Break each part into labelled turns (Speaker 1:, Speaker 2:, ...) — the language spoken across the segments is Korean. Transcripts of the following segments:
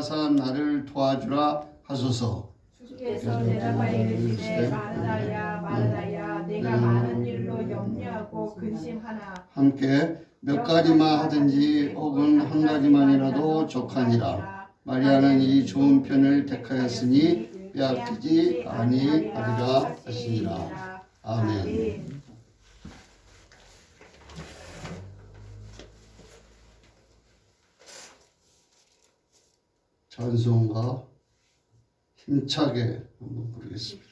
Speaker 1: 대답하사 나를 도와주라 하소서.
Speaker 2: 주께서 대답하여 이르시되 마르다야 마르다야 내가 많은 일로 염려하고 근심하나
Speaker 1: 함께 몇 가지만 하든지 혹은 한 가지만이라도 족하니라. 마리아는 이 좋은 편을 택하였으니 빼앗기지 아니하리라 하시니라. 아멘. 찬송가 힘차게 한번 부르겠습니다.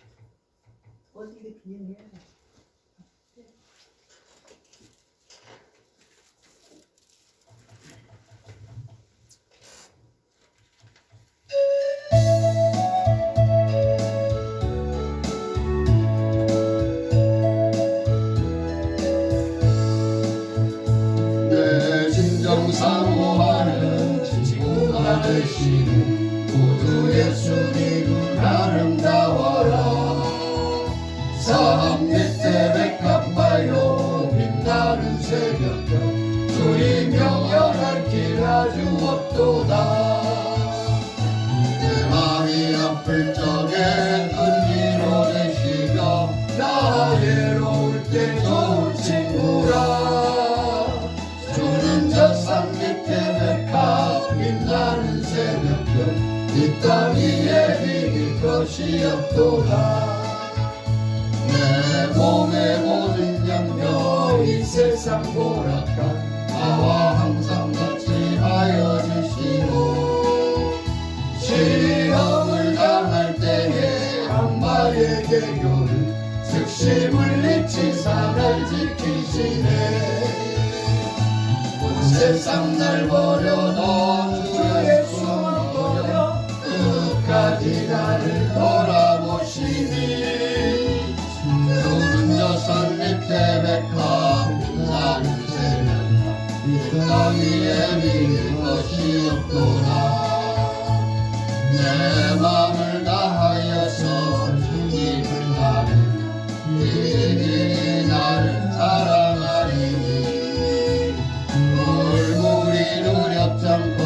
Speaker 1: 내 진정 사모하는 친구가 되시는 구주 예수님은 아름다워라. 삶 밑에 백합바요 빛나는 새벽별 주의 명령할 길 아주 없도다. 내 마음이 아플 적에 끈기로 되시며 나 외로울 때 좋은 친구라. 주는 저 산 밑에 백합 빛나는 새벽별 이 땅 위에 비길 것이 없도다. 내 몸의 모든 염려 이 세상 고락한 나와 항상 같이 하여 주시고 시험을 당할 때에 악마의 계교를 즉시 물리치사 날 지키시네. 온 세상 날 버려도 주의 손을 버려 끝까지 나를 돌아보시니 주는 저 산 밑에 백합 빛나는 새벽 이 땅 위에 믿을 것이 없도다. 내 맘을 다하여서 주님을 나는 이들이 나를 사랑하리니 물물이 두렵지 않고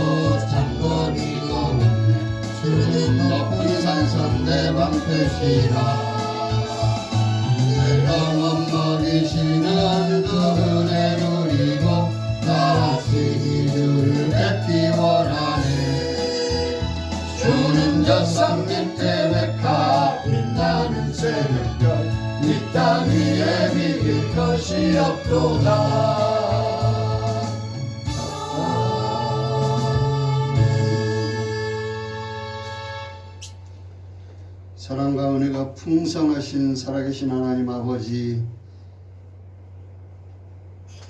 Speaker 1: 장거리도 없네. 주는 높은 산성 내 방패시라. 내 영혼 먹이시는 그 은혜 누리고 나아지기 주를 뵙기 원하네. 주는 저 산 밑에 백합 빛나는 새벽별 이 땅 위에 비길 것이 없도다. 사랑과 은혜가 풍성하신 살아계신 하나님 아버지,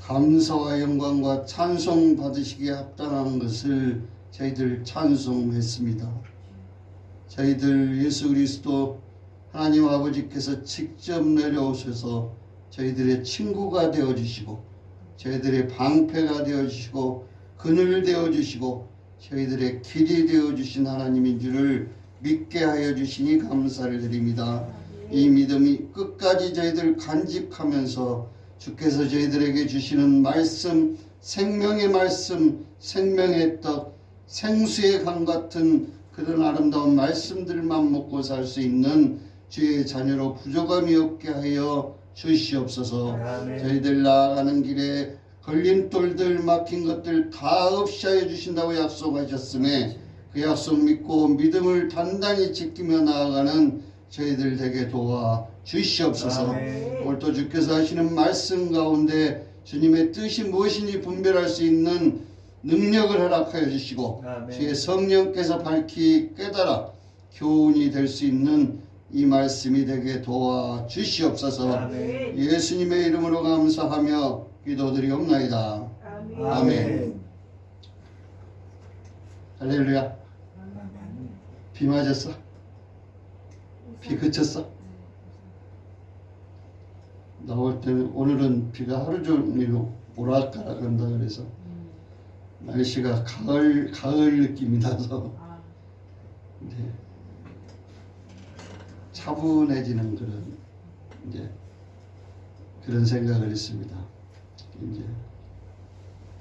Speaker 1: 감사와 영광과 찬송 받으시기에 합당한 것을 저희들 찬송했습니다. 저희들 예수 그리스도 하나님 아버지께서 직접 내려오셔서 저희들의 친구가 되어주시고 저희들의 방패가 되어주시고 그늘 되어주시고 저희들의 길이 되어주신 하나님인 줄을 믿게 하여 주시니 감사를 드립니다. 이 믿음이 끝까지 저희들 간직하면서 주께서 저희들에게 주시는 말씀, 생명의 말씀, 생명의 떡, 생수의 강 같은 그런 아름다운 말씀들만 먹고 살 수 있는 주의 자녀로 부족함이 없게 하여 주시옵소서. 아멘. 저희들 나아가는 길에 걸림돌들 막힌 것들 다 없이 하여 주신다고 약속하셨음에 그 약속 믿고 믿음을 단단히 지키며 나아가는 저희들 되게 도와 주시옵소서. 오늘 또 주께서 하시는 말씀 가운데 주님의 뜻이 무엇인지 분별할 수 있는 능력을 허락하여 주시고 주의 성령께서 밝히 깨달아 교훈이 될 수 있는 이 말씀이 되게 도와 주시옵소서. 예수님의 이름으로 감사하며 기도드리옵나이다. 아멘. 할렐루야. 비 맞았어? 비 그쳤어? 나올 때는 오늘은 비가 하루 종일 오락가락 한다 그래서 날씨가 가을 느낌이 나서 이제 차분해지는 그런 생각을 했습니다. 이제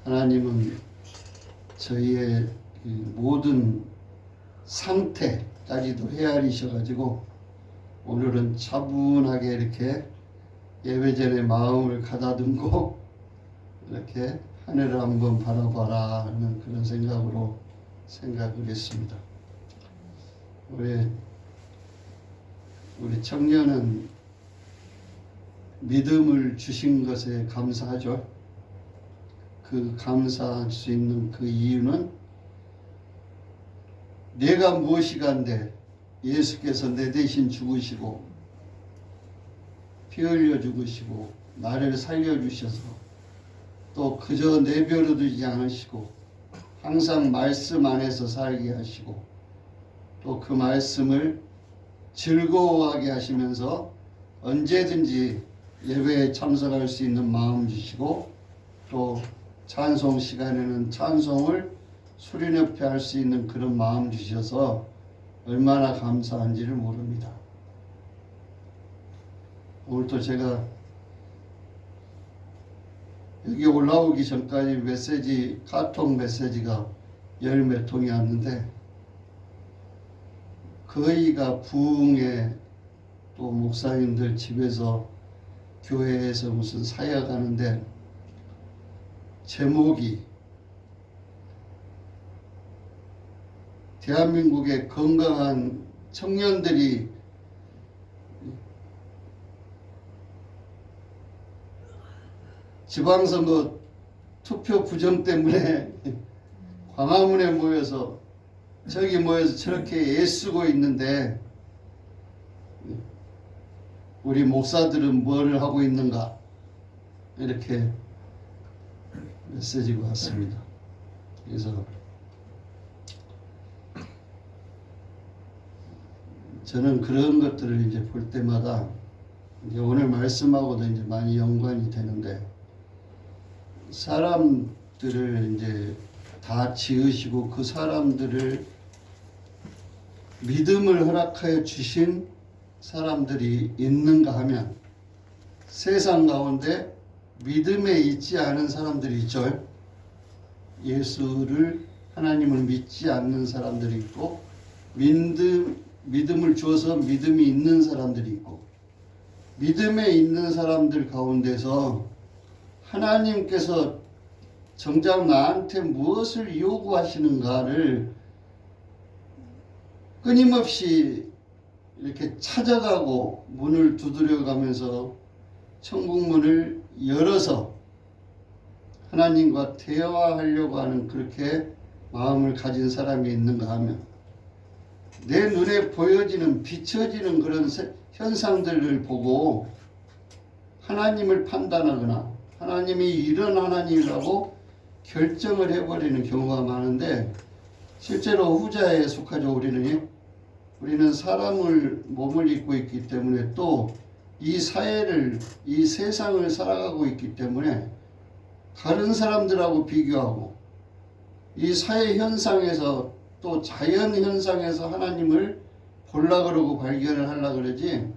Speaker 1: 하나님은 저희의 모든 상태까지도 헤아리셔가지고 오늘은 차분하게 이렇게 예배전에 마음을 가다듬고 이렇게 하늘을 한번 바라봐라 하는 그런 생각으로 생각을 했습니다. 우리 청년은 믿음을 주신 것에 감사하죠. 그 감사할 수 있는 그 이유는 내가 무엇이간데 예수께서 내 대신 죽으시고 피 흘려 죽으시고 나를 살려주셔서 또 그저 내버려 두지 않으시고 항상 말씀 안에서 살게 하시고 또 그 말씀을 즐거워하게 하시면서 언제든지 예배에 참석할 수 있는 마음 주시고 또 찬송 시간에는 찬송을 수련협회 할 수 있는 그런 마음 주셔서 얼마나 감사한지를 모릅니다. 오늘 또 제가 여기 올라오기 전까지 메시지, 카톡 메시지가 열 몇 통이 왔는데 거의가 부흥회 또 목사님들 집에서 교회에서 무슨 사역 하는데 제목이 대한민국의 건강한 청년들이 지방선거 투표 부정 때문에 광화문에 모여서 저기 모여서 저렇게 애쓰고 있는데 우리 목사들은 뭘 하고 있는가 이렇게 메시지가 왔습니다. 그래서 저는 그런 것들을 이제 볼 때마다 이제 오늘 말씀하고도 이제 많이 연관이 되는데 사람들을 이제 다 지으시고 그 사람들을 믿음을 허락하여 주신 사람들이 있는가 하면 세상 가운데 믿음에 있지 않은 사람들이 있죠. 예수를 하나님을 믿지 않는 사람들이 있고 믿음을 주어서 믿음이 있는 사람들이 있고 믿음에 있는 사람들 가운데서 하나님께서 정작 나한테 무엇을 요구하시는가를 끊임없이 이렇게 찾아가고 문을 두드려가면서 천국문을 열어서 하나님과 대화하려고 하는 그렇게 마음을 가진 사람이 있는가 하면 내 눈에 보여지는 비춰지는 그런 현상들을 보고 하나님을 판단하거나 하나님이 이런 하나님이라고 결정을 해버리는 경우가 많은데 실제로 후자에 속하죠. 우리는 사람을 몸을 입고 있기 때문에 또 이 사회를 이 세상을 살아가고 있기 때문에 다른 사람들하고 비교하고 이 사회 현상에서 또 자연 현상에서 하나님을 보려 그러고 발견을 하려 그러지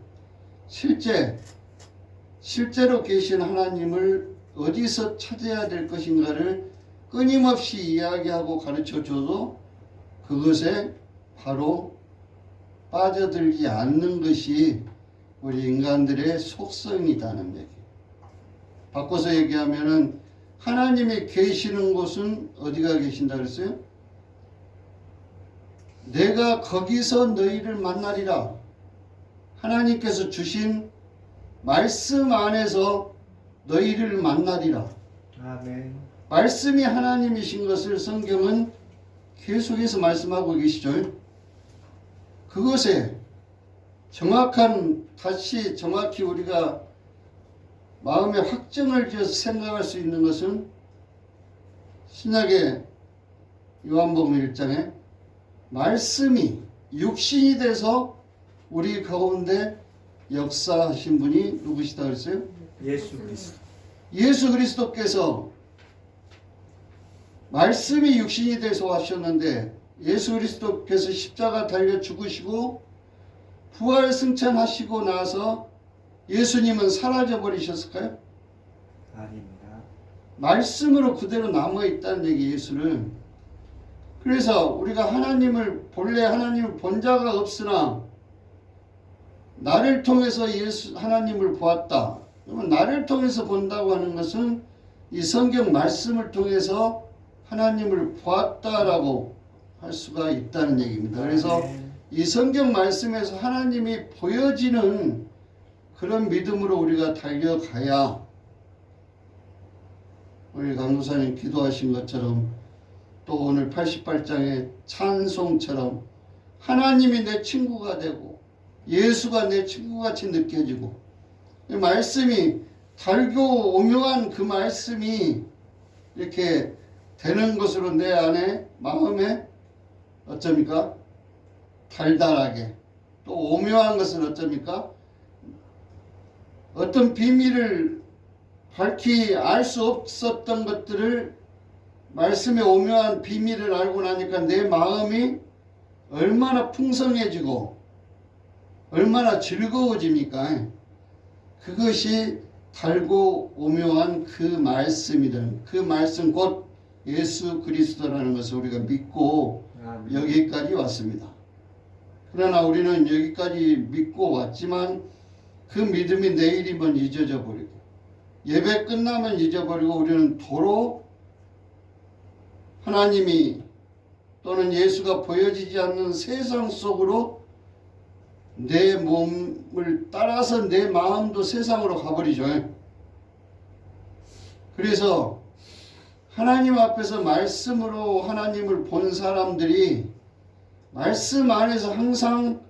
Speaker 1: 실제로 계신 하나님을 어디서 찾아야 될 것인가를 끊임없이 이야기하고 가르쳐줘도 그것에 바로 빠져들지 않는 것이 우리 인간들의 속성이다는 얘기. 바꿔서 얘기하면은 하나님이 계시는 곳은 어디가 계신다 그랬어요? 내가 거기서 너희를 만나리라. 하나님께서 주신 말씀 안에서 너희를 만나리라.
Speaker 3: 아멘.
Speaker 1: 말씀이 하나님이신 것을 성경은 계속해서 말씀하고 계시죠. 그것에 다시 정확히 우리가 마음의 확정을 지어서 생각할 수 있는 것은 신약의 요한복음 1장에 말씀이 육신이 돼서 우리 가운데 역사하신 분이 누구시다 그랬어요?
Speaker 3: 예수 그리스도.
Speaker 1: 예수 그리스도께서 말씀이 육신이 돼서 와셨는데 예수 그리스도께서 십자가 달려 죽으시고 부활 승천하시고 나서 예수님은 사라져 버리셨을까요?
Speaker 3: 아닙니다.
Speaker 1: 말씀으로 그대로 남아있다는 얘기. 예수는 그래서 우리가 하나님을 본래 하나님을 본 자가 없으나 나를 통해서 하나님을 보았다. 그러면 나를 통해서 본다고 하는 것은 이 성경 말씀을 통해서 하나님을 보았다라고 할 수가 있다는 얘기입니다. 그래서 이 성경 말씀에서 하나님이 보여지는 그런 믿음으로 우리가 달려가야 우리 강도사님 기도하신 것처럼 또 오늘 88장의 찬송처럼 하나님이 내 친구가 되고 예수가 내 친구같이 느껴지고 이 말씀이 달고 오묘한 그 말씀이 이렇게 되는 것으로 내 안에 마음에 어쩝니까? 달달하게 또 오묘한 것은 어쩝니까? 어떤 비밀을 밝히 알 수 없었던 것들을 말씀의 오묘한 비밀을 알고 나니까 내 마음이 얼마나 풍성해지고 얼마나 즐거워집니까? 그것이 달고 오묘한 그 말씀이든 그 말씀 곧 예수 그리스도라는 것을 우리가 믿고 여기까지 왔습니다. 그러나 우리는 여기까지 믿고 왔지만 그 믿음이 내일이면 잊어져 버리고 예배 끝나면 잊어버리고 우리는 도로 하나님이 또는 예수가 보여지지 않는 세상 속으로 내 몸을 따라서 내 마음도 세상으로 가버리죠. 그래서 하나님 앞에서 말씀으로 하나님을 본 사람들이 말씀 안에서 항상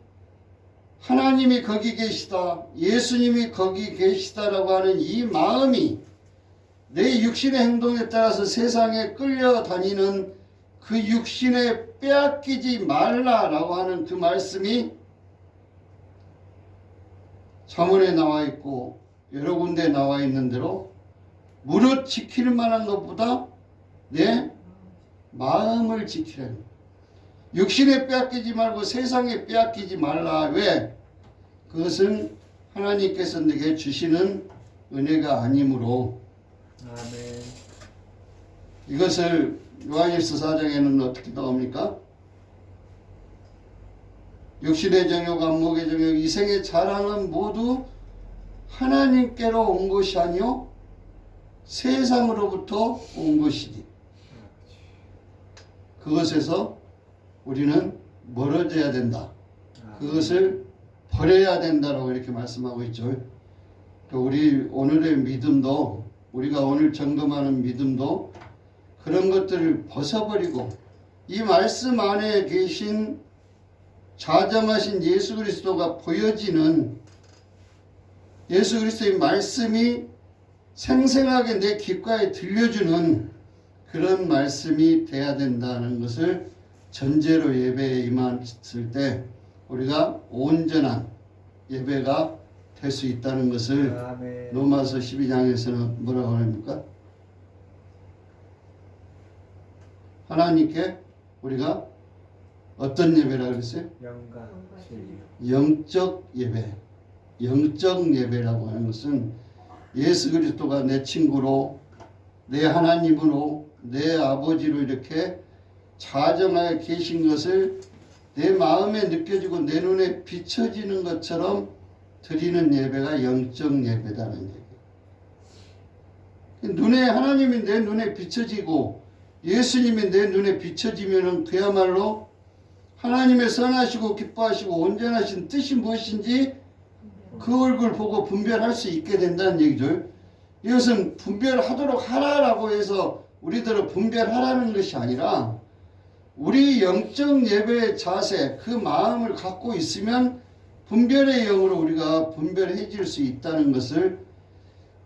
Speaker 1: 하나님이 거기 계시다, 예수님이 거기 계시다라고 하는 이 마음이 내 육신의 행동에 따라서 세상에 끌려다니는 그 육신에 빼앗기지 말라라고 하는 그 말씀이 잠언에 나와 있고 여러 군데 나와 있는 대로 무릇 지킬 만한 것보다 내 마음을 지키라는, 육신에 빼앗기지 말고 세상에 빼앗기지 말라. 왜? 그것은 하나님께서 내게 주시는 은혜가 아니므로.
Speaker 3: 아멘.
Speaker 1: 이것을 요한일서 4장에는 어떻게 나옵니까? 육신의 정욕, 안목의 정욕, 이생의 자랑은 모두 하나님께로 온 것이 아니요 세상으로부터 온 것이니 그것에서 우리는 멀어져야 된다. 그것을 버려야 된다라고 이렇게 말씀하고 있죠. 우리 오늘의 믿음도, 우리가 오늘 점검하는 믿음도 그런 것들을 벗어버리고 이 말씀 안에 계신 자정하신 예수 그리스도가 보여지는 예수 그리스도의 말씀이 생생하게 내 귓가에 들려주는 그런 말씀이 돼야 된다는 것을 전제로 예배에 임했을 때 우리가 온전한 예배가 될 수 있다는 것을
Speaker 3: 아멘.
Speaker 1: 로마서 12장에서는 뭐라고 합니까? 하나님께 우리가 어떤 예배라고 그랬어요?
Speaker 3: 영광,
Speaker 1: 영적 예배. 영적 예배라고 하는 것은 예수 그리스도가 내 친구로, 내 하나님으로, 내 아버지로 이렇게 자정하여 계신 것을 내 마음에 느껴지고 내 눈에 비춰지는 것처럼 드리는 예배가 영적 예배다는 얘기. 눈에 하나님이 내 눈에 비춰지고 예수님이 내 눈에 비춰지면은 그야말로 하나님의 선하시고 기뻐하시고 온전하신 뜻이 무엇인지 그 얼굴 보고 분별할 수 있게 된다는 얘기죠. 이것은 분별하도록 하라라고 해서 우리들을 분별하라는 것이 아니라 우리 영적 예배의 자세, 그 마음을 갖고 있으면 분별의 영으로 우리가 분별해질 수 있다는 것을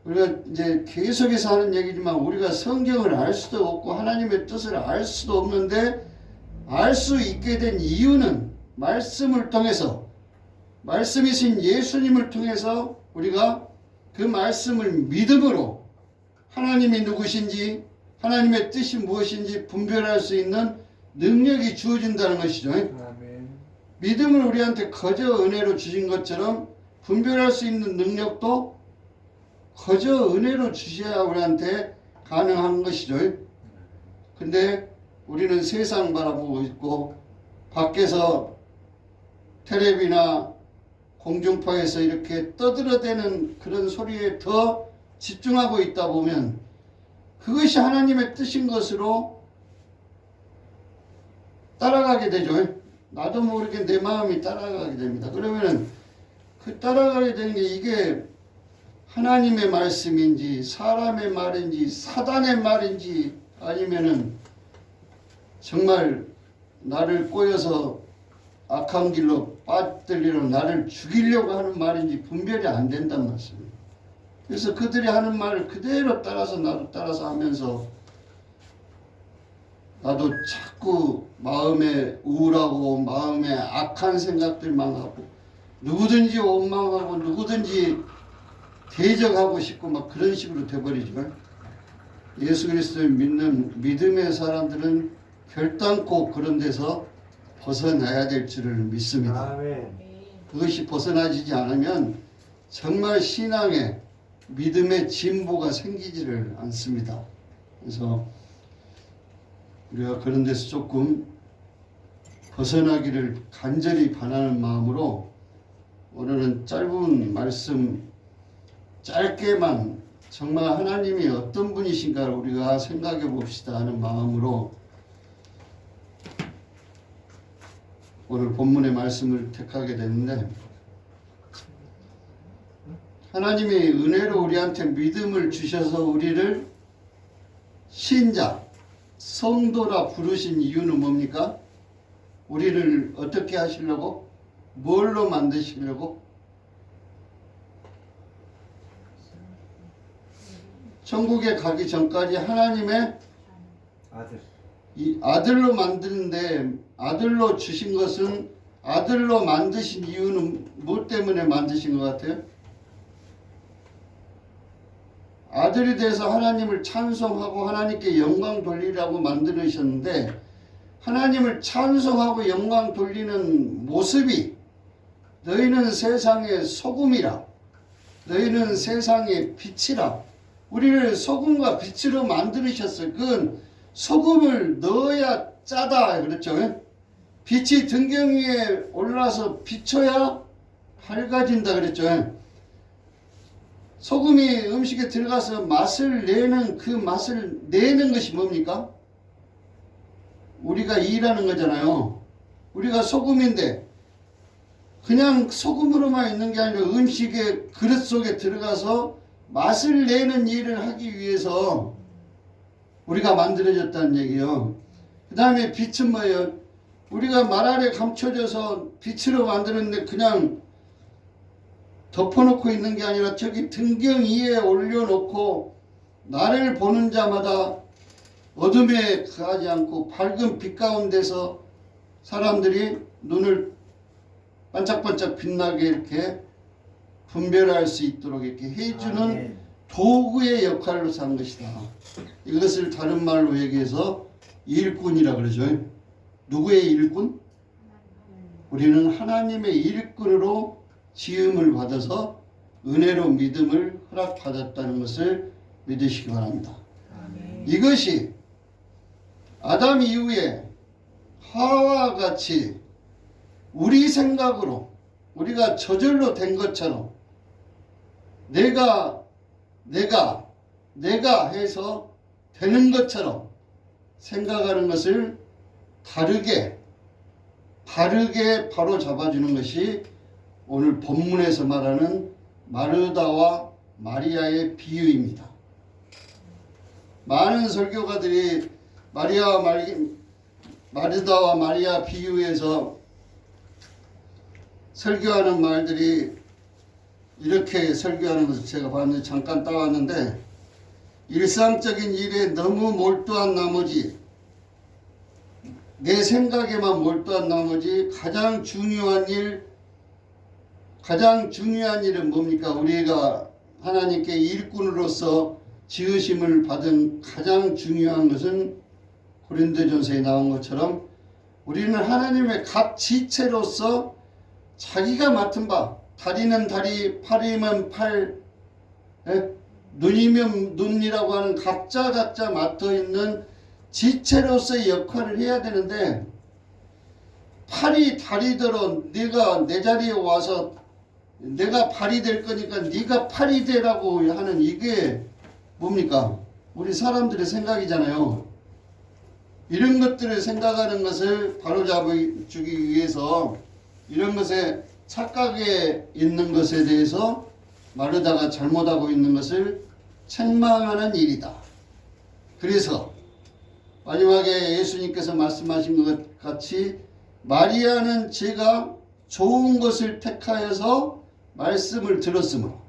Speaker 1: 우리가 이제 계속해서 하는 얘기지만 우리가 성경을 알 수도 없고 하나님의 뜻을 알 수도 없는데 알 수 있게 된 이유는 말씀을 통해서, 말씀이신 예수님을 통해서 우리가 그 말씀을 믿음으로 하나님이 누구신지 하나님의 뜻이 무엇인지 분별할 수 있는 능력이 주어진다는 것이죠.
Speaker 3: 아멘.
Speaker 1: 믿음을 우리한테 거저 은혜로 주신 것처럼 분별할 수 있는 능력도 거저 은혜로 주셔야 우리한테 가능한 것이죠. 근데 우리는 세상 바라보고 있고 밖에서 텔레비나 공중파에서 이렇게 떠들어대는 그런 소리에 더 집중하고 있다 보면 그것이 하나님의 뜻인 것으로 따라가게 되죠. 나도 모르게 내 마음이 따라가게 됩니다. 그러면은 그 따라가게 되는 게 이게 하나님의 말씀인지 사람의 말인지 사단의 말인지 아니면은 정말 나를 꼬여서 악한 길로 빠뜨리려 나를 죽이려고 하는 말인지 분별이 안 된단 말씀이에요. 그래서 그들이 하는 말을 그대로 따라서 나도 따라서 하면서 나도 자꾸 마음에 우울하고 마음에 악한 생각들만 하고 누구든지 원망하고 누구든지 대적하고 싶고 막 그런 식으로 돼버리죠. 예수 그리스도를 믿는 믿음의 사람들은 결단코 그런 데서 벗어나야 될 줄을 믿습니다.
Speaker 3: 아멘.
Speaker 1: 그것이 벗어나지지 않으면 정말 신앙의 믿음의 진보가 생기지를 않습니다. 그래서 우리가 그런 데서 조금 벗어나기를 간절히 바라는 마음으로 오늘은 짧은 말씀 짧게만 정말 하나님이 어떤 분이신가를 우리가 생각해 봅시다 하는 마음으로 오늘 본문의 말씀을 택하게 됐는데 하나님이 은혜로 우리한테 믿음을 주셔서 우리를 신자, 성도라 부르신 이유는 뭡니까? 우리를 어떻게 하시려고? 뭘로 만드시려고? 천국에 가기 전까지 하나님의
Speaker 3: 아들.
Speaker 1: 이 아들로 만드는데 아들로 주신 것은 아들로 만드신 이유는 뭐 때문에 만드신 것 같아요? 아들이 돼서 하나님을 찬송하고 하나님께 영광 돌리라고 만드셨는데 하나님을 찬송하고 영광 돌리는 모습이 너희는 세상의 소금이라 너희는 세상의 빛이라 우리를 소금과 빛으로 만드셨어요. 그건 소금을 넣어야 짜다 그랬죠. 빛이 등경 위에 올라서 비춰야 밝아진다 그랬죠. 소금이 음식에 들어가서 맛을 내는 그 맛을 내는 것이 뭡니까? 우리가 일하는 거잖아요. 우리가 소금인데 그냥 소금으로만 있는 게 아니라 음식의 그릇 속에 들어가서 맛을 내는 일을 하기 위해서 우리가 만들어졌다는 얘기예요. 그 다음에 빛은 뭐예요? 우리가 말 아래 감춰져서 빛으로 만드는데 그냥 덮어놓고 있는 게 아니라 저기 등경 위에 올려놓고 나를 보는 자마다 어둠에 가지 않고 밝은 빛 가운데서 사람들이 눈을 반짝반짝 빛나게 이렇게 분별할 수 있도록 이렇게 해주는
Speaker 3: 아멘.
Speaker 1: 도구의 역할로 산 것이다. 이것을 다른 말로 얘기해서 일꾼이라 그러죠. 누구의 일꾼? 우리는 하나님의 일꾼으로 지음을 받아서 은혜로 믿음을 허락받았다는 것을 믿으시기 바랍니다.
Speaker 3: 아멘.
Speaker 1: 이것이 아담 이후에 하와와 같이 우리 생각으로 우리가 저절로 된 것처럼 내가 해서 되는 것처럼 생각하는 것을 다르게 바르게 바로 잡아주는 것이 오늘 본문에서 말하는 마르다와 마리아의 비유입니다. 많은 설교가들이 마르다와 마리아 비유에서 설교하는 말들이 이렇게 설교하는 것을 제가 봤는데 잠깐 따왔는데 일상적인 일에 너무 몰두한 나머지 내 생각에만 몰두한 나머지 가장 중요한 일은 뭡니까? 우리가 하나님께 일꾼으로서 지으심을 받은 가장 중요한 것은 고린도전서에 나온 것처럼 우리는 하나님의 각 지체로서 자기가 맡은 바 다리는 다리, 팔이면 팔, 눈이면 눈이라고 하는 각자 맡아 있는 지체로서의 역할을 해야 되는데 팔이 다리대로 네가 내 자리에 와서 내가 발이 될 거니까 네가 팔이 되라고 하는 이게 뭡니까? 우리 사람들의 생각이잖아요. 이런 것들을 생각하는 것을 바로잡아주기 위해서 이런 것에 착각에 있는 것에 대해서 마르다가 잘못하고 있는 것을 책망하는 일이다. 그래서 마지막에 예수님께서 말씀하신 것 같이 마리아는 제가 좋은 것을 택하여서 말씀을 들었으므로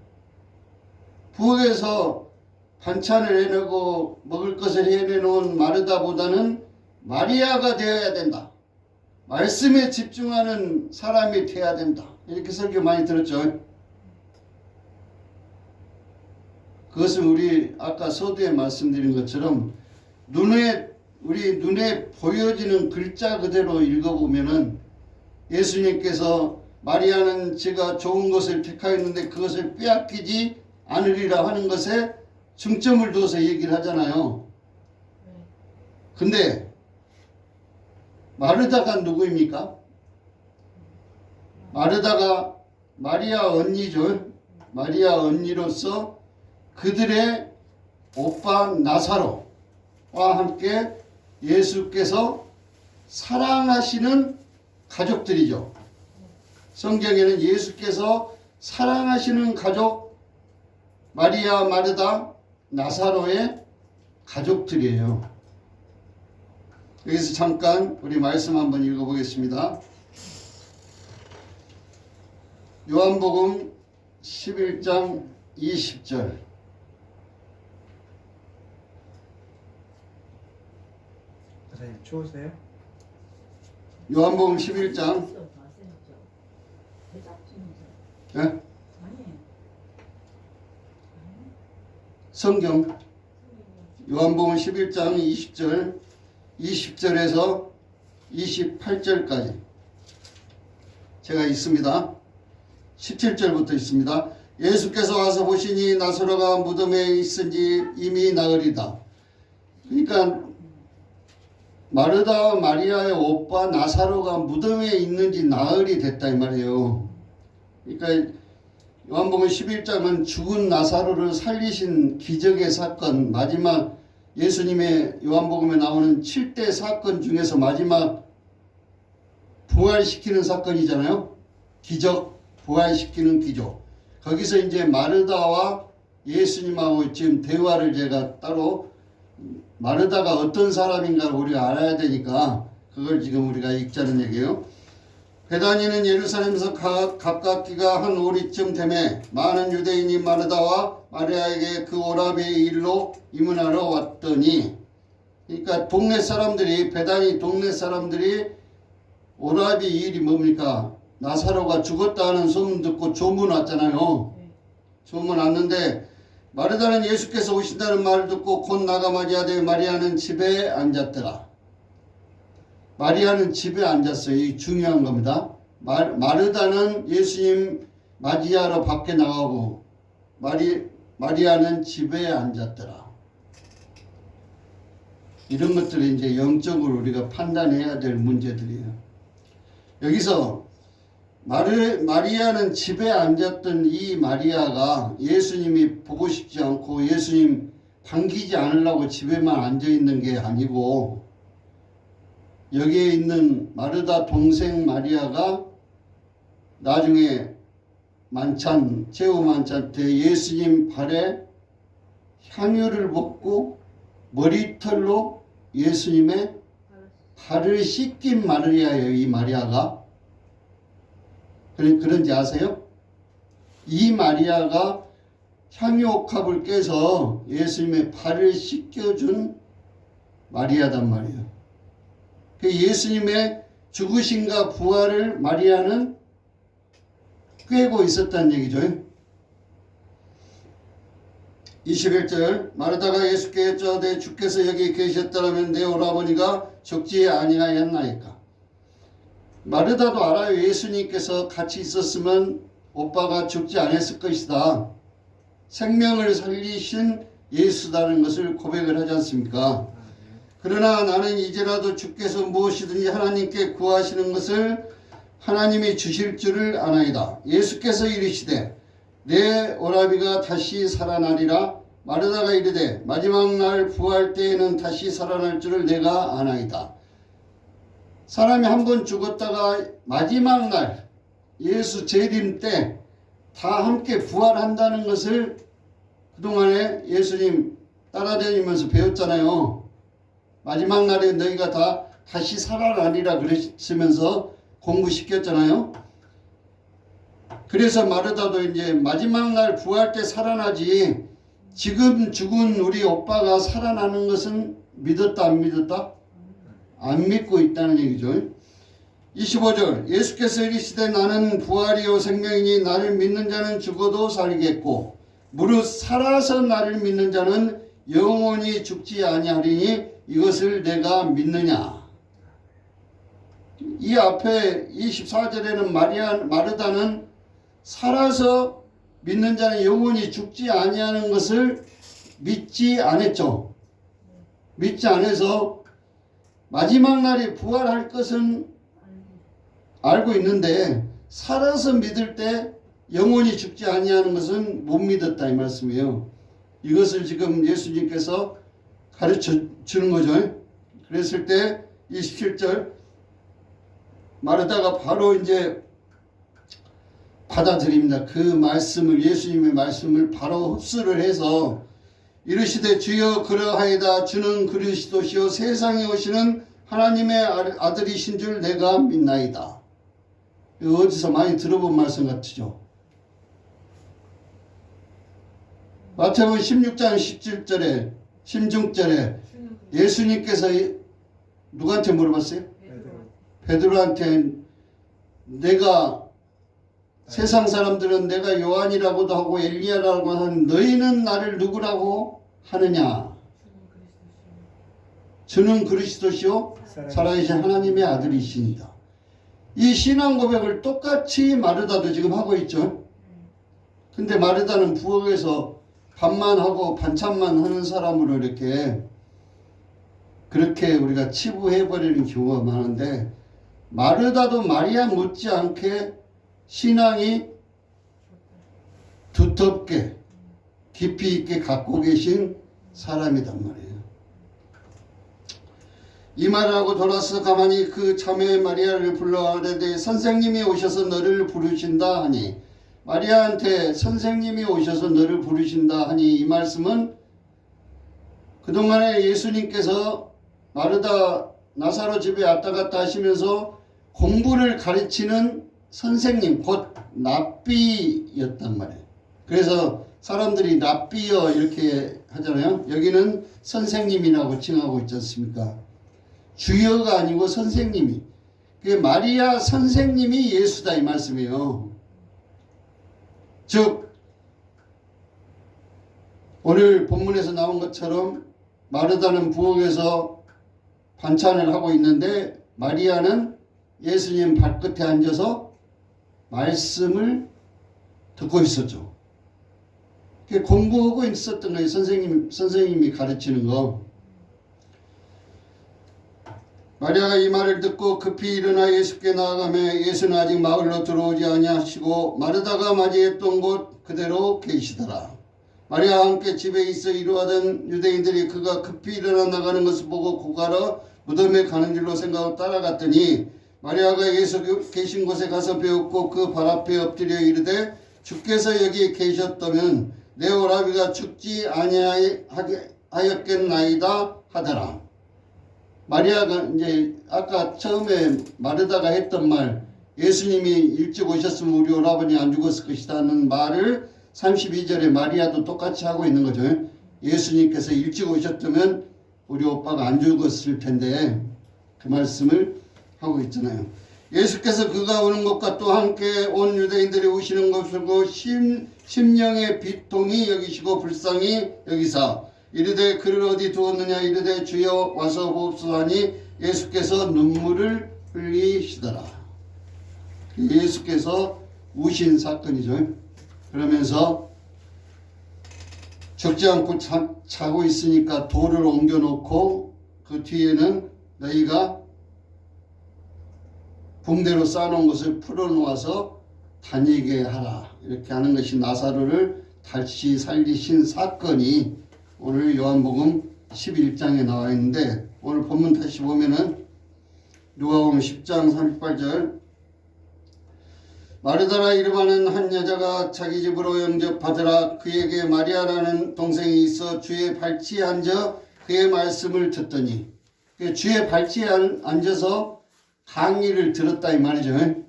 Speaker 1: 부엌에서 반찬을 해내고 먹을 것을 해내놓은 마르다보다는 마리아가 되어야 된다. 말씀에 집중하는 사람이 되어야 된다. 이렇게 설교 많이 들었죠. 그것은 우리 아까 서두에 말씀드린 것처럼 우리 눈에 보여지는 글자 그대로 읽어보면은 예수님께서 마리아는 제가 좋은 것을 택하였는데 그것을 빼앗기지 않으리라 하는 것에 중점을 둬서 얘기를 하잖아요. 근데 마르다가 누구입니까? 마르다가 마리아 언니죠. 마리아 언니로서 그들의 오빠 나사로와 함께 예수께서 사랑하시는 가족들이죠. 성경에는 예수께서 사랑하시는 가족 마리아, 마르다, 나사로의 가족들이에요. 여기서 잠깐 우리 말씀 한번 읽어보겠습니다. 요한복음 11장 20절.
Speaker 3: 선생님 추우세요?
Speaker 1: 요한복음 11장 예? 성경 요한복음 11장 20절 20절에서 28절까지 제가 있습니다. 17절부터 있습니다. 예수께서 와서 보시니 나사로가 무덤에 있은지 이미 나으리다. 그러니까 마르다와 마리아의 오빠 나사로가 무덤에 있는지 나흘이 됐다 이 말이에요. 그러니까 요한복음 11장은 죽은 나사로를 살리신 기적의 사건, 마지막 예수님의 요한복음에 나오는 7대 사건 중에서 마지막 부활시키는 사건이잖아요. 기적, 부활시키는 기적. 거기서 이제 마르다와 예수님하고 지금 대화를 제가 따로 마르다가 어떤 사람인가 우리가 알아야 되니까 그걸 지금 우리가 읽자는 얘기예요. 베다니는 예루살렘에서 가깝기가 한 오리쯤 되매 많은 유대인이 마르다와 마리아에게 그 오라비의 일로 이문하러 왔더니, 그러니까 동네 사람들이, 베다니 동네 사람들이 오라비 일이 뭡니까? 나사로가 죽었다 하는 소문 듣고 조문 왔잖아요. 조문 왔는데 마르다는 예수께서 오신다는 말을 듣고 곧 나가 맞이하되 마리아는 집에 앉았더라. 마리아는 집에 앉았어요. 이 중요한 겁니다. 마르다는 예수님 맞이하러 밖에 나가고 마리아는 집에 앉았더라. 이런 것들이 이제 영적으로 우리가 판단해야 될 문제들이에요. 여기서 마리아는 집에 앉았던 이 마리아가 예수님이 보고 싶지 않고 예수님 반기지 않으려고 집에만 앉아 있는 게 아니고, 여기에 있는 마르다 동생 마리아가 나중에 만찬, 제후 만찬 때 예수님 발에 향유를 붓고 머리털로 예수님의 발을 씻긴 마리아예요. 이 마리아가. 그런지 아세요? 이 마리아가 향유옥합을 깨서 예수님의 발을 씻겨준 마리아단 말이에요. 예수님의 죽으심과 부활을 마리아는 꿰고 있었다는 얘기죠. 21절 마르다가 예수께 여짜오되 주께서 여기 계셨더라면 내 오라버니가 죽지 아니하였나이까. 마르다도 알아요. 예수님께서 같이 있었으면 오빠가 죽지 않았을 것이다. 생명을 살리신 예수다는 것을 고백을 하지 않습니까? 그러나 나는 이제라도 주께서 무엇이든지 하나님께 구하시는 것을 하나님이 주실 줄을 아나이다. 예수께서 이르시되 내 오라비가 다시 살아나리라. 마르다가 이르되 마지막 날 부활 때에는 다시 살아날 줄을 내가 아나이다. 사람이 한 번 죽었다가 마지막 날 예수 재림 때 다 함께 부활한다는 것을 그동안에 예수님 따라다니면서 배웠잖아요. 마지막 날에 너희가 다 다시 살아나리라 그러시면서 공부시켰잖아요. 그래서 마르다도 이제 마지막 날 부활 때 살아나지 지금 죽은 우리 오빠가 살아나는 것은 믿었다 안 믿었다? 안 믿고 있다는 얘기죠. 25절 예수께서 이르시되 나는 부활이요 생명이니 나를 믿는 자는 죽어도 살겠고 무릇 살아서 나를 믿는 자는 영원히 죽지 아니하리니 이것을 내가 믿느냐. 이 앞에 24절에는 마르다는 살아서 믿는 자는 영원히 죽지 아니하는 것을 믿지 않았죠. 믿지 않아서 마지막 날에 부활할 것은 알고 있는데 살아서 믿을 때 영원히 죽지 아니하는 것은 못 믿었다 이 말씀이에요. 이것을 지금 예수님께서 가르쳐 주는 거죠. 그랬을 때 27절 마르다가 바로 이제 받아들입니다. 그 말씀을 예수님의 말씀을 바로 흡수를 해서 이르시되 주여 그러하이다. 주는 그리스도시요 세상에 오시는 하나님의 아들이신 줄 내가 믿나이다. 어디서 많이 들어본 말씀 같으죠. 마태복음 16장 17절에 16절에 예수님께서 누구한테 물어봤어요? 베드로한테 내가 세상 사람들은 내가 요한이라고도 하고 엘리야라고 하는 너희는 나를 누구라고 하느냐? 주는 그리스도시요 살아계신 하나님의 아들이십니다. 이 신앙 고백을 똑같이 마르다도 지금 하고 있죠. 근데 마르다는 부엌에서 밥만 하고 반찬만 하는 사람으로 그렇게 우리가 치부해버리는 경우가 많은데 마르다도 마리아 못지않게 신앙이 두텁게 깊이 있게 갖고 계신 사람이단 말이에요. 이 말을 하고 돌아서 가만히 그 자매 마리아를 불러 아뢰되 선생님이 오셔서 너를 부르신다 하니 마리아한테 선생님이 오셔서 너를 부르신다 하니 이 말씀은 그동안에 예수님께서 마르다 나사로 집에 왔다 갔다 하시면서 공부를 가르치는 선생님 곧 랍비였단 말이에요. 그래서 사람들이 랍비여 이렇게 하잖아요. 여기는 선생님이라고 칭하고 있지 않습니까? 주여가 아니고 선생님이. 그게 마리아 선생님이 예수다 이 말씀이에요. 즉 오늘 본문에서 나온 것처럼 마르다는 부엌에서 반찬을 하고 있는데 마리아는 예수님 발끝에 앉아서 말씀을 듣고 있었죠. 공부하고 있었던 거예요. 선생님이 가르치는 거. 마리아가 이 말을 듣고 급히 일어나 예수께 나아가며 예수는 아직 마을로 들어오지 아니하시고 마르다가 맞이했던 곳 그대로 계시더라. 마리아와 함께 집에 있어 이루하던 유대인들이 그가 급히 일어나 나가는 것을 보고 고가러 무덤에 가는 줄로 생각하고 따라갔더니 마리아가 예수 계신 곳에 가서 배웠고 그 발 앞에 엎드려 이르되 주께서 여기 계셨다면 내 오라비가 죽지 아니하였겠나이다 하더라. 마리아가 이제 아까 처음에 마르다가 했던 말 예수님이 일찍 오셨으면 우리 오라버니 안 죽었을 것이다 하는 말을 32절에 마리아도 똑같이 하고 있는 거죠. 예수님께서 일찍 오셨다면 우리 오빠가 안 죽었을 텐데 그 말씀을 하고 있잖아요. 예수께서 그가 오는 것과 또 함께 온 유대인들이 오시는 것을 보고 심령의 비통이 여기시고 불쌍히 여기사 이르되 그를 어디 두었느냐 이르되 주여 와서 보옵소서 하니 예수께서 눈물을 흘리시더라. 예수께서 우신 사건이죠. 그러면서 적지 않고 자고 있으니까 돌을 옮겨놓고 그 뒤에는 너희가 붕대로 쌓아놓은 것을 풀어놓아서 다니게 하라. 이렇게 하는 것이 나사로를 다시 살리신 사건이 오늘 요한복음 11장에 나와 있는데, 오늘 본문 다시 보면은 누가복음 10장 38절, 마르다라 이름하는 한 여자가 자기 집으로 영접받으라. 그에게 마리아라는 동생이 있어 주의 발치에 앉아 그의 말씀을 듣더니, 주의 발치에 앉아서 강의를 들었다 이 말이죠.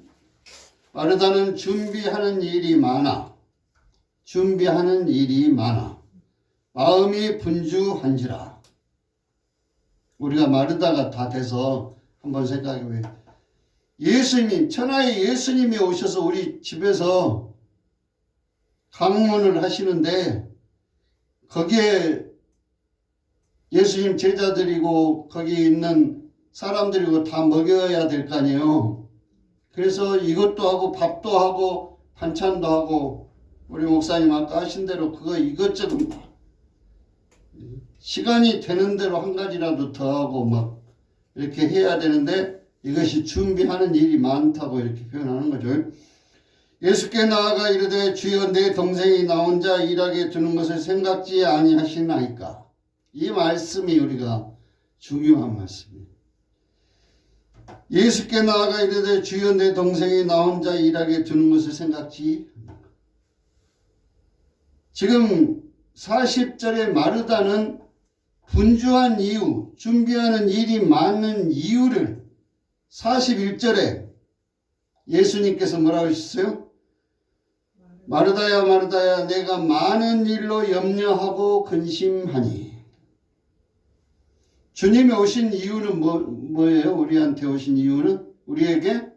Speaker 1: 마르다는 준비하는 일이 많아. 마음이 분주한지라. 우리가 마르다가 다 돼서 한번 생각해 봐요. 예수님, 천하의 예수님이 오셔서 우리 집에서 강문을 하시는데, 거기에 예수님 제자들이고 거기 있는 사람들이고 다 먹여야 될 거 아니에요. 그래서 이것도 하고 밥도 하고 반찬도 하고, 우리 목사님 아까 하신 대로 그거 이것저것 시간이 되는 대로 한 가지라도 더 하고 막 이렇게 해야 되는데, 이것이 준비하는 일이 많다고 이렇게 표현하는 거죠. 예수께 나아가 이르되 주여 내 동생이 나 혼자 일하게 두는 것을 생각지 아니하시나이까. 이 말씀이 우리가 중요한 말씀이에요. 예수께 나아가 이르되 주여 내 동생이 나 혼자 일하게 두는 것을 생각지. 지금 40절의 마르다는 분주한 이유, 준비하는 일이 많은 이유를 41절에 예수님께서 뭐라고 하셨어요? 마르다야 마르다야 내가 많은 일로 염려하고 근심하니. 주님이 오신 이유는 뭐예요? 우리한테 오신 이유는 우리에게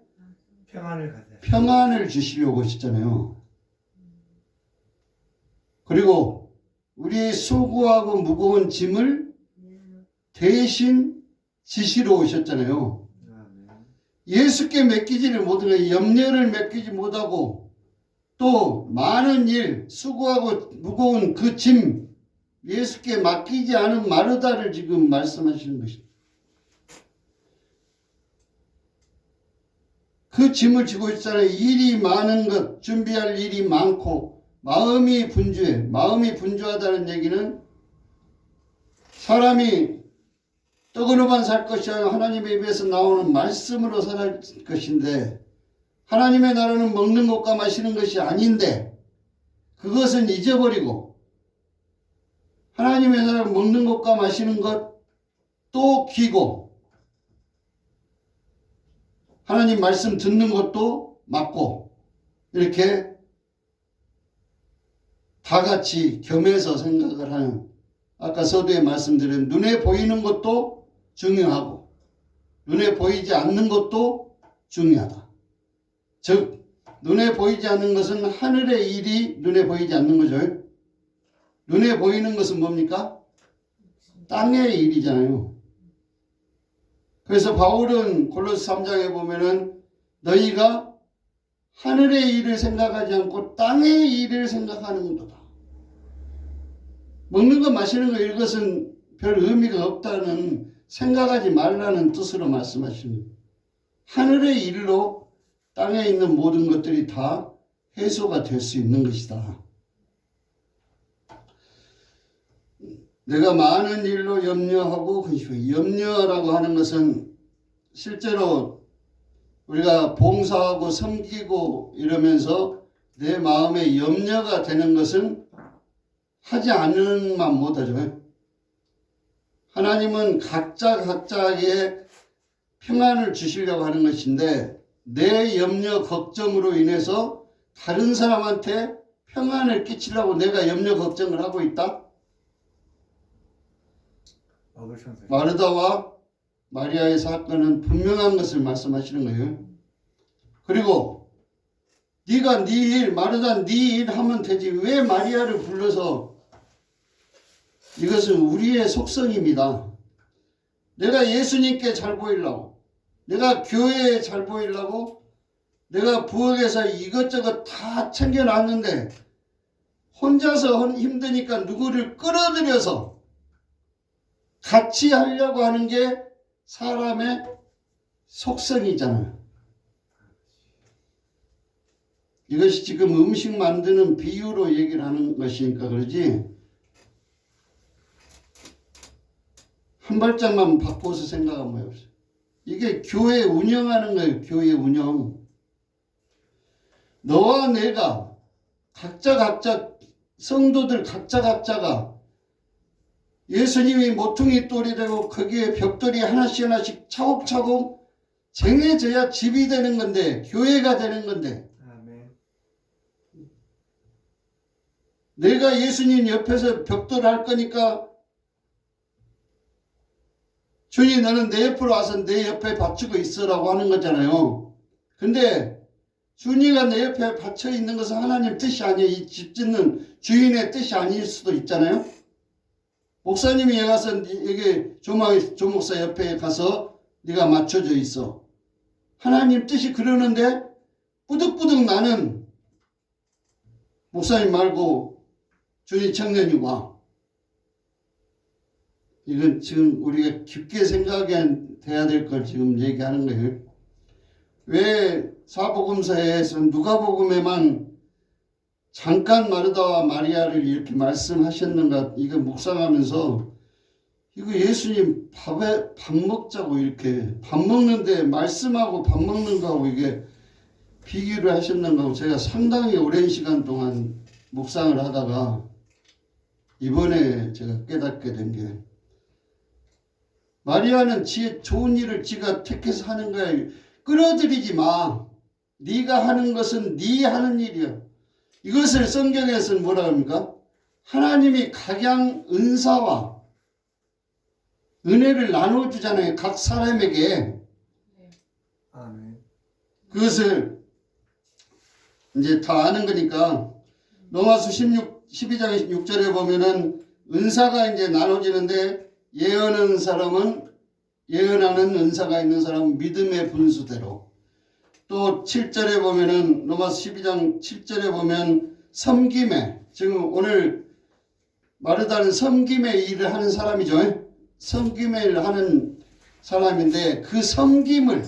Speaker 1: 평안을 주시려고 오셨잖아요. 그리고 우리의 수고하고 무거운 짐을 대신 지시러 오셨잖아요. 예수께 맡기지를 못하고 염려를 맡기지 못하고 또 많은 일, 수고하고 무거운 그 짐 예수께 맡기지 않은 마르다를 지금 말씀하시는 것입니다. 그 짐을 지고 있잖아요. 일이 많은 것, 준비할 일이 많고 마음이 분주해. 마음이 분주하다는 얘기는 사람이 떡으로만 살 것이 아니라 하나님의 입에서 나오는 말씀으로 살 것인데, 하나님의 나라는 먹는 것과 마시는 것이 아닌데 그것은 잊어버리고, 하나님의 나라는 먹는 것과 마시는 것도 귀고, 하나님 말씀 듣는 것도 맞고, 이렇게 다 같이 겸해서 생각을 하는, 아까 서두에 말씀드린 눈에 보이는 것도 중요하고 눈에 보이지 않는 것도 중요하다. 즉 눈에 보이지 않는 것은 하늘의 일이 눈에 보이지 않는 거죠. 눈에 보이는 것은 뭡니까? 땅의 일이잖아요. 그래서 바울은 골로새 3장에 보면은 너희가 하늘의 일을 생각하지 않고 땅의 일을 생각하는 것이다. 먹는 것 마시는 것 이것은 별 의미가 없다는, 생각하지 말라는 뜻으로 말씀하시는 거예요. 하늘의 일로 땅에 있는 모든 것들이 다 해소가 될 수 있는 것이다. 내가 많은 일로 염려하고 근심해. 염려라고 하는 것은 실제로 우리가 봉사하고 섬기고 이러면서 내 마음에 염려가 되는 것은 하지 않는 만 못하죠. 하나님은 각자의 평안을 주시려고 하는 것인데, 내 염려 걱정으로 인해서 다른 사람한테 평안을 끼치려고 내가 염려 걱정을 하고 있다? 마르다와 마리아의 사건은 분명한 것을 말씀하시는 거예요. 그리고 네가 네 일, 마르다 네 일 하면 되지 왜 마리아를 불러서. 이것은 우리의 속성입니다. 내가 예수님께 잘 보이려고, 내가 교회에 잘 보이려고, 내가 부엌에서 이것저것 다 챙겨놨는데 혼자서 힘드니까 누구를 끌어들여서 같이 하려고 하는 게 사람의 속성이잖아요. 이것이 지금 음식 만드는 비유로 얘기를 하는 것이니까 그러지, 한 발짝만 바꿔서 생각하면 없어요. 이게 교회 운영하는 거예요. 교회 운영. 너와 내가 각자 성도들 각자가 예수님이 모퉁이 돌이 되고 거기에 벽돌이 하나씩 차곡차곡 쟁여져야 집이 되는 건데, 교회가 되는 건데,
Speaker 3: 아멘.
Speaker 1: 내가 예수님 옆에서 벽돌 할 거니까 주님 너는 내 옆으로 와서 내 옆에 받치고 있으라고 하는 거잖아요. 근데 주님가 내 옆에 받쳐 있는 것은 하나님 뜻이 아니에요. 이 집 짓는 주인의 뜻이 아닐 수도 있잖아요. 목사님이 가서 여기 조 목사 옆에 가서 네가 맞춰져 있어. 하나님 뜻이 그러는데 뿌득뿌득 나는 목사님 말고 주님 청년이 와. 이건 지금 우리가 깊게 생각해야 될 걸 지금 얘기하는 거예요. 왜 사복음서에서 누가복음에만 잠깐 마르다와 마리아를 이렇게 말씀하셨는가, 이거 묵상하면서 이거 예수님 밥 먹자고 이렇게 밥 먹는데 말씀하고 밥 먹는 거하고 이게 비교를 하셨는가 하고 제가 상당히 오랜 시간 동안 묵상을 하다가 이번에 제가 깨닫게 된 게, 마리아는 좋은 일을 지가 택해서 하는 거야. 끌어들이지 마. 네가 하는 것은 네 하는 일이야. 이것을 성경에서는 뭐라 합니까? 하나님이 각양 은사와 은혜를 나눠주잖아요. 각 사람에게.
Speaker 3: 아멘.
Speaker 1: 그것을 이제 다 아는 거니까 로마서 12장 6절에 보면은 은사가 이제 나눠지는데, 예언하는 사람은 예언하는 은사가 있는 사람은 믿음의 분수대로, 또 7절에 보면은 로마서 12장 7절에 보면 섬김에, 지금 오늘 마르다는 섬김의 일을 하는 사람이죠. 섬김의 일을 하는 사람인데 그 섬김을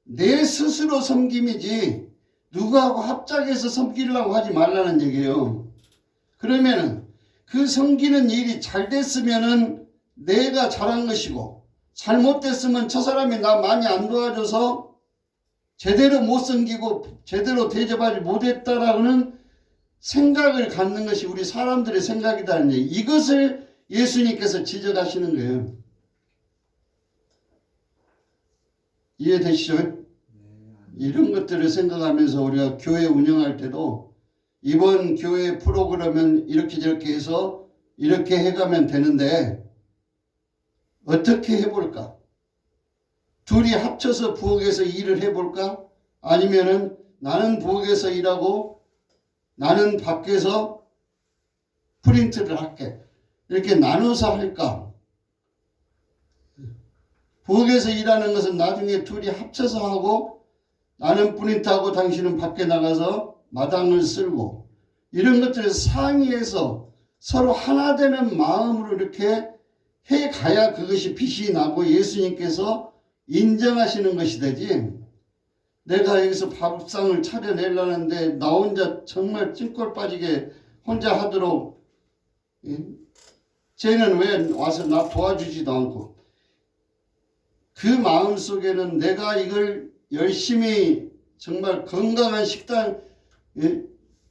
Speaker 1: 내 스스로 섬김이지 누구하고 합작해서 섬기려고 하지 말라는 얘기예요. 그러면은 그 섬기는 일이 잘 됐으면은 내가 잘한 것이고, 잘못됐으면 저 사람이 나 많이 안 도와줘서 제대로 못 섬기고 제대로 대접하지 못했다라는 생각을 갖는 것이 우리 사람들의 생각이다는 얘기. 이것을 예수님께서 지적하시는 거예요. 이해되시죠? 이런 것들을 생각하면서 우리가 교회 운영할 때도 이번 교회 프로그램은 이렇게 저렇게 해서 이렇게 해가면 되는데 어떻게 해볼까? 둘이 합쳐서 부엌에서 일을 해볼까? 아니면은 나는 부엌에서 일하고 나는 밖에서 프린트를 할게. 이렇게 나눠서 할까? 부엌에서 일하는 것은 나중에 둘이 합쳐서 하고, 나는 프린트하고 당신은 밖에 나가서 마당을 쓸고, 이런 것들을 상의해서 서로 하나 되는 마음으로 이렇게 해가야 그것이 빛이 나고 예수님께서 인정하시는 것이 되지, 내가 여기서 밥상을 차려내려는데 나 혼자 정말 찐꼴 빠지게 혼자 하도록, 쟤는 왜 와서 나 도와주지도 않고, 그 마음 속에는 내가 이걸 열심히 정말 건강한 식당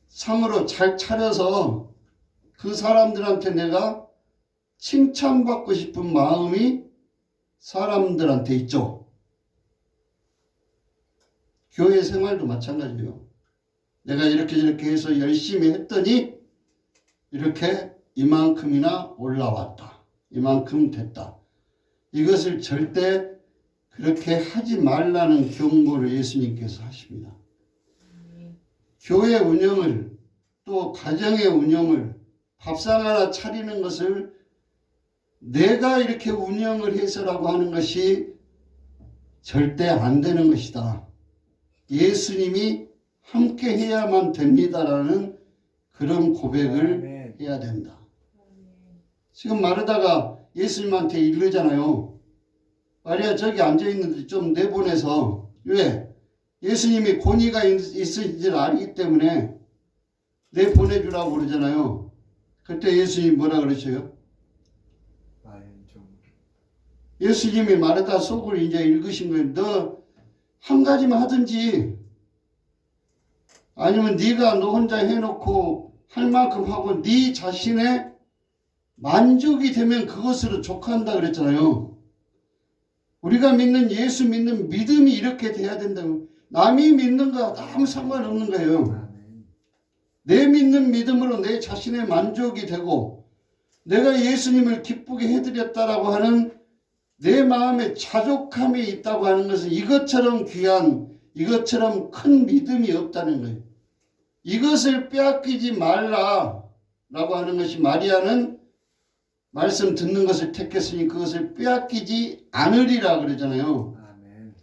Speaker 1: 상으로 잘 차려서 그 사람들한테 내가 칭찬받고 싶은 마음이 사람들한테 있죠. 교회 생활도 마찬가지예요. 내가 이렇게 저렇게 해서 열심히 했더니 이렇게 이만큼이나 올라왔다. 이만큼 됐다. 이것을 절대 그렇게 하지 말라는 경고를 예수님께서 하십니다. 교회 운영을, 또 가정의 운영을, 밥상 하나 차리는 것을 내가 이렇게 운영을 해서라고 하는 것이 절대 안 되는 것이다. 예수님이 함께 해야만 됩니다라는 그런 고백을 해야 된다. 지금 마르다가 예수님한테 이르잖아요. 마리아 저기 앉아있는데 좀 내보내서, 왜? 예수님이 권위가 있으신 줄 알기 때문에 내보내주라고 그러잖아요. 그때 예수님이 뭐라 그러셔요? 예수님이 마르다 속을 이제 읽으신 거예요. 너 한 가지만 하든지, 아니면 네가 너 혼자 해놓고 할 만큼 하고 네 자신의 만족이 되면 그것으로 족한다 그랬잖아요. 우리가 믿는 예수 믿는 믿음이 이렇게 돼야 된다고. 남이 믿는 거 아무 상관없는 거예요. 내 믿는 믿음으로 내 자신의 만족이 되고 내가 예수님을 기쁘게 해드렸다라고 하는 내 마음에 자족함이 있다고 하는 것은 이것처럼 귀한, 이것처럼 큰 믿음이 없다는 거예요. 이것을 빼앗기지 말라라고 하는 것이, 마리아는 말씀 듣는 것을 택했으니 그것을 빼앗기지 않으리라 그러잖아요.
Speaker 3: 아멘.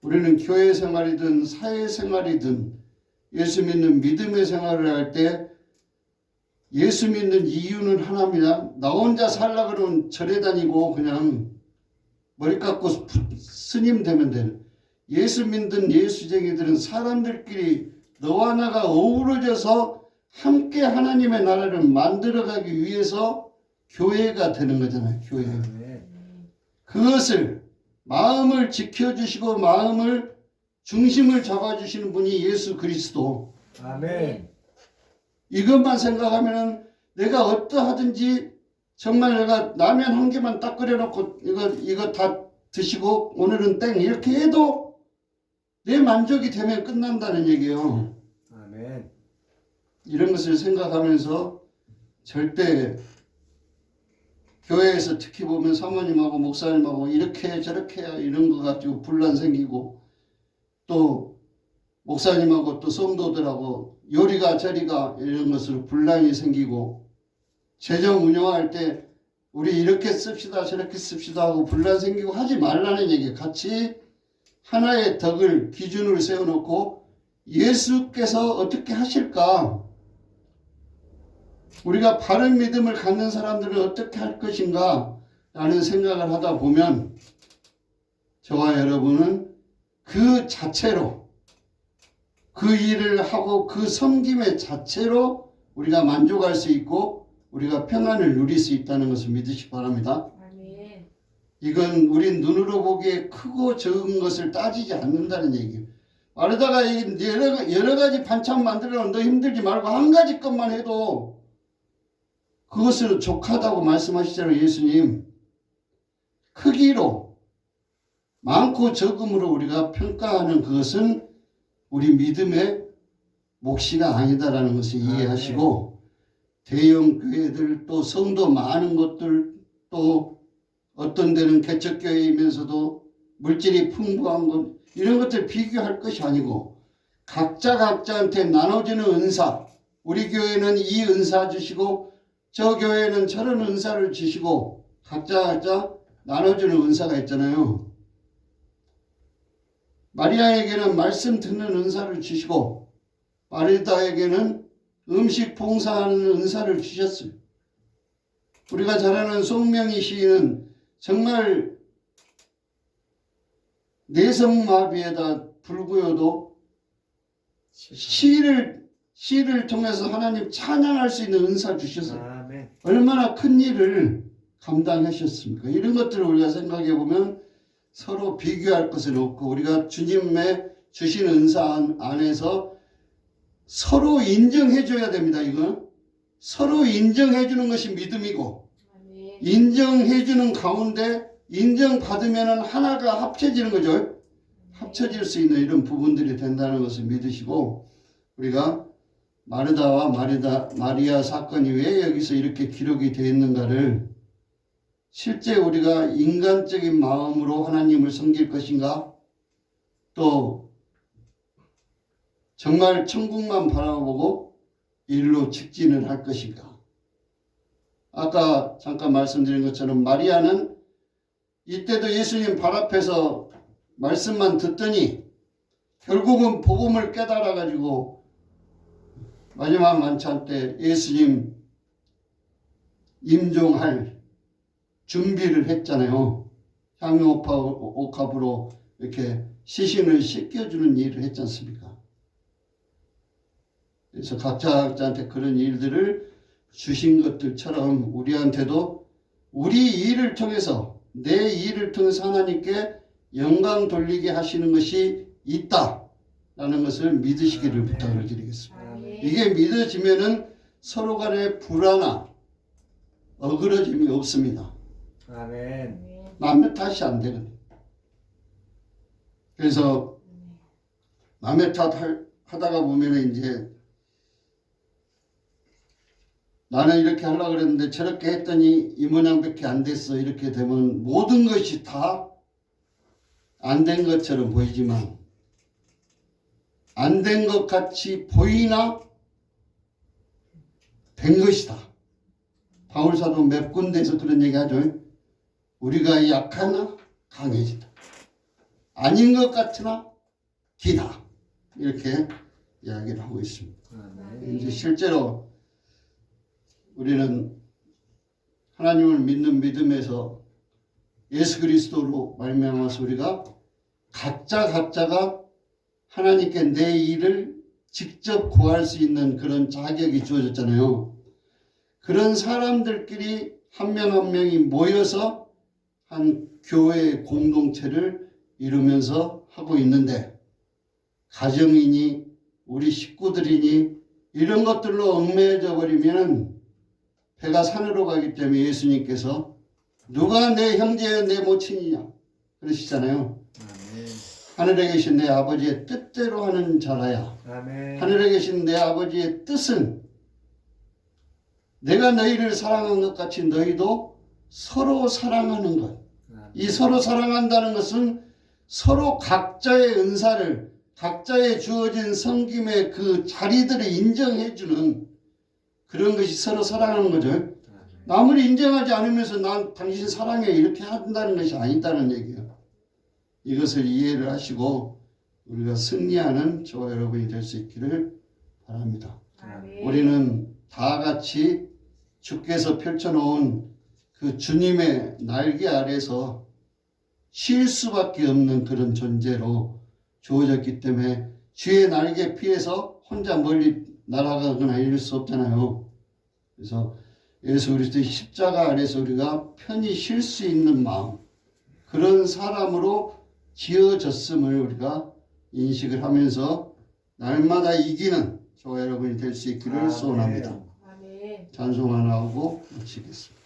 Speaker 1: 우리는 교회 생활이든 사회 생활이든 예수 믿는 믿음의 생활을 할 때 예수 믿는 이유는 하나입니다. 나 혼자 살라 그러면 절에 다니고 그냥 머리 깎고 스님 되면 되는, 예수 믿는 예수쟁이들은 사람들끼리 너와 나가 어우러져서 함께 하나님의 나라를 만들어가기 위해서 교회가 되는 거잖아요. 교회. 그것을 마음을 지켜주시고 마음을 중심을 잡아주시는 분이 예수 그리스도.
Speaker 3: 아멘.
Speaker 1: 이것만 생각하면은 내가 어떠하든지 정말 내가 라면 한 개만 딱 끓여놓고 이거 다 드시고 오늘은 땡 이렇게 해도 내 만족이 되면 끝난다는 얘기예요.
Speaker 3: 아멘.
Speaker 1: 이런 것을 생각하면서 절대 교회에서 특히 보면 사모님하고 목사님하고 이렇게 저렇게 이런 거 가지고 분란 생기고, 또 목사님하고 또 성도들하고 요리가 저리가 이런 것으로 분란이 생기고, 재정 운영할 때 우리 이렇게 씁시다 저렇게 씁시다 하고 분란 생기고 하지 말라는 얘기. 같이 하나의 덕을 기준을 세워놓고 예수께서 어떻게 하실까, 우리가 바른 믿음을 갖는 사람들은 어떻게 할 것인가 라는 생각을 하다 보면 저와 여러분은 그 자체로, 그 일을 하고 그 섬김의 자체로 우리가 만족할 수 있고 우리가 평안을 누릴 수 있다는 것을 믿으시기 바랍니다.
Speaker 2: 아멘.
Speaker 1: 이건 우린 눈으로 보기에 크고 적은 것을 따지지 않는다는 얘기예요. 말하다가 여러 가지 반찬 만들어 너 힘들지 말고 한 가지 것만 해도 그것을 족하다고 말씀하시잖아요. 예수님. 크기로, 많고 적음으로 우리가 평가하는 그것은 우리 믿음의 몫이가 아니다라는 것을 이해하시고, 대형 교회들 또 성도 많은 것들, 또 어떤 데는 개척교회이면서도 물질이 풍부한 것, 이런 것들 비교할 것이 아니고 각자한테 나눠주는 은사, 우리 교회는 이 은사 주시고 저 교회는 저런 은사를 주시고 각자 나눠주는 은사가 있잖아요. 마리아에게는 말씀 듣는 은사를 주시고 마르다에게는 음식 봉사하는 은사를 주셨어요. 우리가 잘 아는 송명희 시인은 정말 내성마비에다 불구여도 시를 통해서 하나님 찬양할 수 있는 은사 주셨어요.
Speaker 3: 아멘.
Speaker 1: 얼마나 큰 일을 감당하셨습니까? 이런 것들을 우리가 생각해 보면 서로 비교할 것은 없고 우리가 주님의 주신 은사 안에서 서로 인정해 줘야 됩니다. 이건 서로 인정해 주는 것이 믿음이고, 인정해 주는 가운데 인정받으면 하나가 합쳐지는 거죠. 합쳐질 수 있는 이런 부분들이 된다는 것을 믿으시고, 우리가 마르다와 마리아 사건이 왜 여기서 이렇게 기록이 되어 있는가를 실제 우리가 인간적인 마음으로 하나님을 섬길 것인가, 또 정말 천국만 바라보고 일로 직진을 할 것인가. 아까 잠깐 말씀드린 것처럼 마리아는 이때도 예수님 발 앞에서 말씀만 듣더니 결국은 복음을 깨달아 가지고 마지막 만찬 때 예수님 임종할 준비를 했잖아요. 향유 옥합으로 이렇게 시신을 씻겨주는 일을 했지 않습니까? 그래서 각자한테 그런 일들을 주신 것들처럼 우리한테도 우리 일을 통해서 내 일을 통해서 하나님께 영광 돌리게 하시는 것이 있다라는 것을 믿으시기를 부탁을 드리겠습니다.
Speaker 2: 아멘.
Speaker 1: 이게 믿어지면은 서로 간에 불안함, 어그러짐이 없습니다.
Speaker 3: 아멘.
Speaker 1: 남의 탓이 안 되거든요. 그래서 남의 탓 하다가 보면은 이제 나는 이렇게 하려고 그랬는데 저렇게 했더니 이 모양밖에 안 됐어. 이렇게 되면 모든 것이 다 안 된 것처럼 보이지만 안 된 것 같이 보이나 된 것이다. 바울사도 몇 군데에서 그런 얘기 하죠. 우리가 약하나 강해진다. 아닌 것 같으나 기다. 이렇게 이야기를 하고 있습니다.
Speaker 3: 아멘.
Speaker 1: 이제 실제로 우리는 하나님을 믿는 믿음에서 예수 그리스도로 말미암아서 우리가 각자가 하나님께 내 일을 직접 구할 수 있는 그런 자격이 주어졌잖아요. 그런 사람들끼리 한 명 한 명이 모여서 한 교회 공동체를 이루면서 하고 있는데 가정이니 우리 식구들이니 이런 것들로 얽매여져 버리면 배가 산으로 가기 때문에 예수님께서 누가 내 형제야 내 모친이냐 그러시잖아요.
Speaker 3: 아멘.
Speaker 1: 하늘에 계신 내 아버지의 뜻대로 하는 자라야.
Speaker 3: 아멘.
Speaker 1: 하늘에 계신 내 아버지의 뜻은 내가 너희를 사랑한 것 같이 너희도 서로 사랑하는 것. 이 서로 사랑한다는 것은 서로 각자의 은사를 각자의 주어진 섬김의 그 자리들을 인정해주는 그런 것이 서로 사랑하는 거죠. 남을 인정하지 않으면서 난 당신 사랑해 이렇게 한다는 것이 아니다는 얘기예요. 이것을 이해를 하시고 우리가 승리하는 저와 여러분이 될 수 있기를 바랍니다.
Speaker 2: 아멘.
Speaker 1: 우리는 다 같이 주께서 펼쳐놓은 그 주님의 날개 아래서 쉴 수밖에 없는 그런 존재로 주어졌기 때문에 주의 날개 피해서 혼자 멀리 날아가거나 이럴 수 없잖아요. 그래서 예수 그리스도의 십자가 아래서 우리가 편히 쉴 수 있는 마음, 그런 사람으로 지어졌음을 우리가 인식을 하면서 날마다 이기는 저와 여러분이 될 수 있기를 소원합니다.
Speaker 2: 아멘.
Speaker 1: 찬송 하나 하고 마치겠습니다.